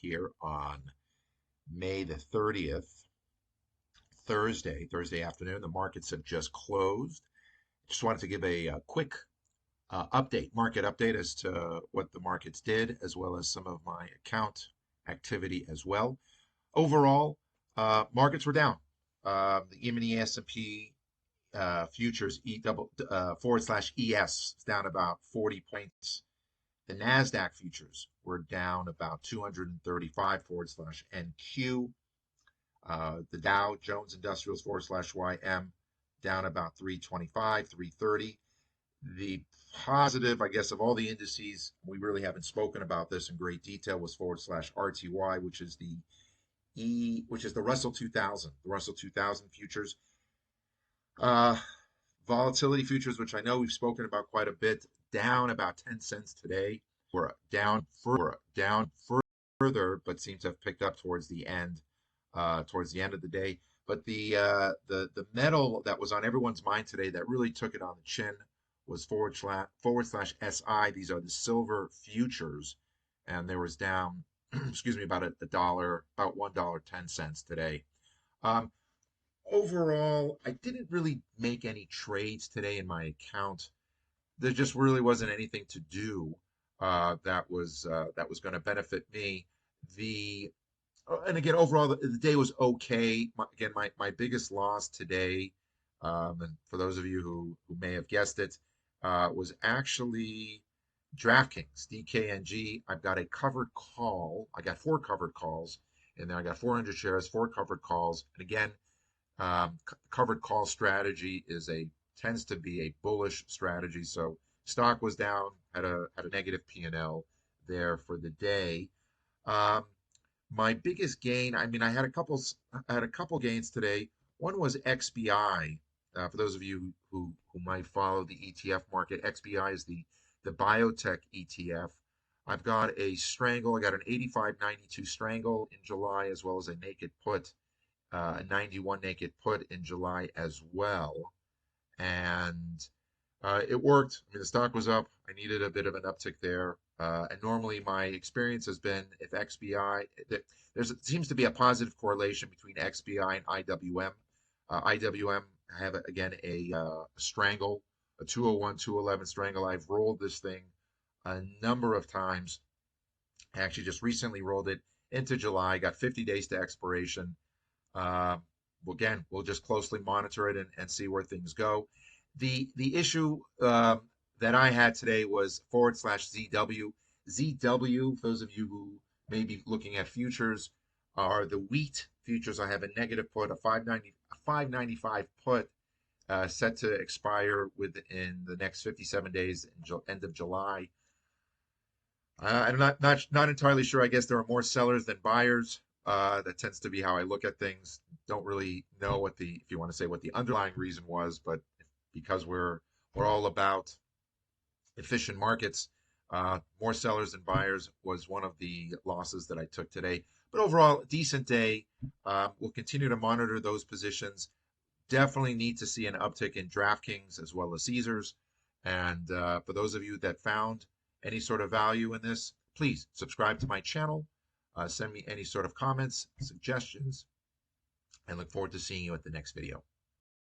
here on May the 30th, Thursday afternoon. The markets have just closed. Just wanted to give a quick market update as to what the markets did, as well as some of my account activity as well. Overall, markets were down. The E-mini S&P futures /ES is down about 40 points. The NASDAQ futures were down about 235 /NQ. The Dow Jones Industrials /YM down about 325, 330. The positive, I guess, of all the indices, we really haven't spoken about this in great detail, was /RTY, which is the Russell 2000, the Russell 2000 futures. Volatility futures, which I know we've spoken about quite a bit, down about 10 cents today. We're down further, but seem to have picked up towards the end of the day. But the metal that was on everyone's mind today that really took it on the chin was /SI. These are the silver futures, and there was down, about a dollar, about $1.10 today. Overall, I didn't really make any trades today in my account. There just really wasn't anything to do that was going to benefit me. And again, overall, the day was okay. My biggest loss today, and for those of you who may have guessed it, was actually DraftKings, DKNG. I've got a covered call. I got 4 covered calls, and then I got 400 shares, 4 covered calls. And again, covered call strategy tends to be a bullish strategy. So stock was down, had a negative P&L there for the day. My biggest gain, I had a couple gains today. One was XBI. For those of you who might follow the ETF market, XBI is the biotech ETF. I've got a strangle. I got an 85.92 strangle in July, as well as a naked put, a 91 naked put in July as well. And it worked. The stock was up. I needed a bit of an uptick there. And normally my experience has been, if XBI, there seems to be a positive correlation between XBI and IWM. IWM have, again, a strangle, a 201, 211 strangle. I've rolled this thing a number of times. I actually just recently rolled it into July, got 50 days to expiration. Again, we'll just closely monitor it and see where things go. The issue that I had today was /ZW. ZW, for those of you who may be looking at futures, are the wheat futures. I have a negative put, a 595 put set to expire within the next 57 days, end of July. I'm not entirely sure. I guess there are more sellers than buyers. That tends to be how I look at things. Don't really know if you want to say what the underlying reason was, but because we're all about efficient markets, more sellers than buyers was one of the losses that I took today. But overall, decent day. We'll continue to monitor those positions. Definitely need to see an uptick in DraftKings as well as Caesars. And for those of you that found any sort of value in this, please subscribe to my channel. Send me any sort of comments, suggestions, and look forward to seeing you at the next video.